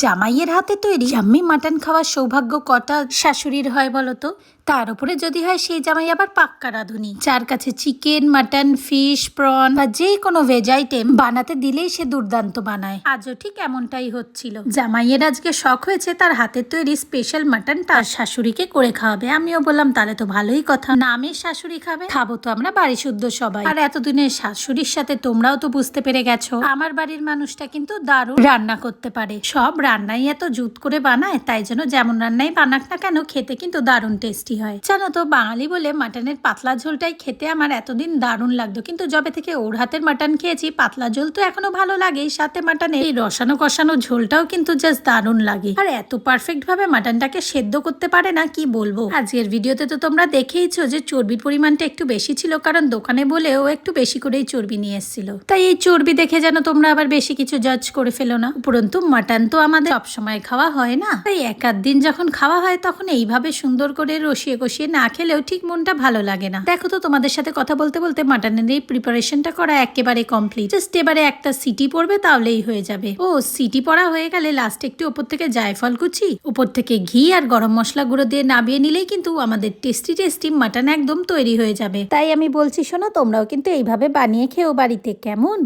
জামাইয়ের হাতে তৈরি জাম্মি মাটন খাওয়ার সৌভাগ্য কটা শাশুড়ির হয় বলতো। তার উপরে যদি হয় সেই জামাই আবার পাক্কা রাঁধুনি, যার কাছে চিকেন, মাটন, ফিশ, প্রন বা যে কোনো ভেজ আইটেম বানাতে দিলেই সে দুর্দান্ত বানায়। আজও ঠিক এমনটাই হচ্ছিল। জামাইয়ের আজকে শখ হয়েছে তার হাতের তৈরি স্পেশাল মাটনটা শাশুড়িকে করে খাওয়াবে। আমিও বললাম তাহলে তো ভালোই কথা, নামের শাশুড়ি খাবে, খাবো তো আমরা বাড়ি শুদ্ধ সবাই। আর এতদিনের শাশুড়ির সাথে তোমরাও তো বুঝতে পেরে গেছো আমার বাড়ির মানুষটা কিন্তু দারুণ রান্না করতে পারে। সব রান্নাই এত জুত করে বানায়, তাই জন্য যেমন রান্নাই বানাক না কেন খেতে কিন্তু দারুণ টেস্টি হয়। জানো তো বাঙালি বলে মাটনের পাতলা ঝোলটাই খেতে আমার এতদিন দারুণ লাগতো, কিন্তু যবে থেকে ওর হাতের মাটন খেয়েছি পাতলা ঝোল তো এখনো ভালো লাগে, সাথে মাটনের এই রসানো কষানো ঝোলটাও কিন্তু জাস্ট দারুণ লাগে। আর এত পারফেক্ট ভাবে মাটনটাকে সেদ্ধ করতে পারে না, কি বলবো। আজকের ভিডিওতে তো তোমরা দেখেইছো যে চর্বির পরিমাণটা একটু বেশি ছিল, কারণ দোকানে বলে ও একটু বেশি করেই চর্বি নিয়ে এসেছিল। তাই এই চর্বি দেখে যেন তোমরা আবার বেশি কিছু জাজ করে ফেলো না। উপরন্তু মাটন তো আমাদের সবসময় খাওয়া হয় না, তাই এক আধ দিন যখন খাওয়া হয় তখন এইভাবে সুন্দর করে রসিয়ে কষিয়ে না খেলেও ঠিক মনটা ভালো লাগে না। দেখো তো তোমাদের সাথে কথা বলতে বলতে মাটনের এই প্রিপারেশনটা করা একেবারে কমপ্লিট। জাস্ট এবারে একটা সিটি পড়বে তাহলেই হয়ে যাবে। ও সিটি পড়া হয়ে গেলে লাস্টে একটু ওপর থেকে জায়ফল কুচি, উপর থেকে ঘি আর গরম মশলা গুঁড়ো দিয়ে নাবিয়ে নিলেই কিন্তু আমাদের টেস্টি টেস্টি মাটন একদম তৈরি হয়ে যাবে। তাই আমি বলছি শোনো, তোমরাও কিন্তু এইভাবে বানিয়ে খেও বাড়িতে, কেমন?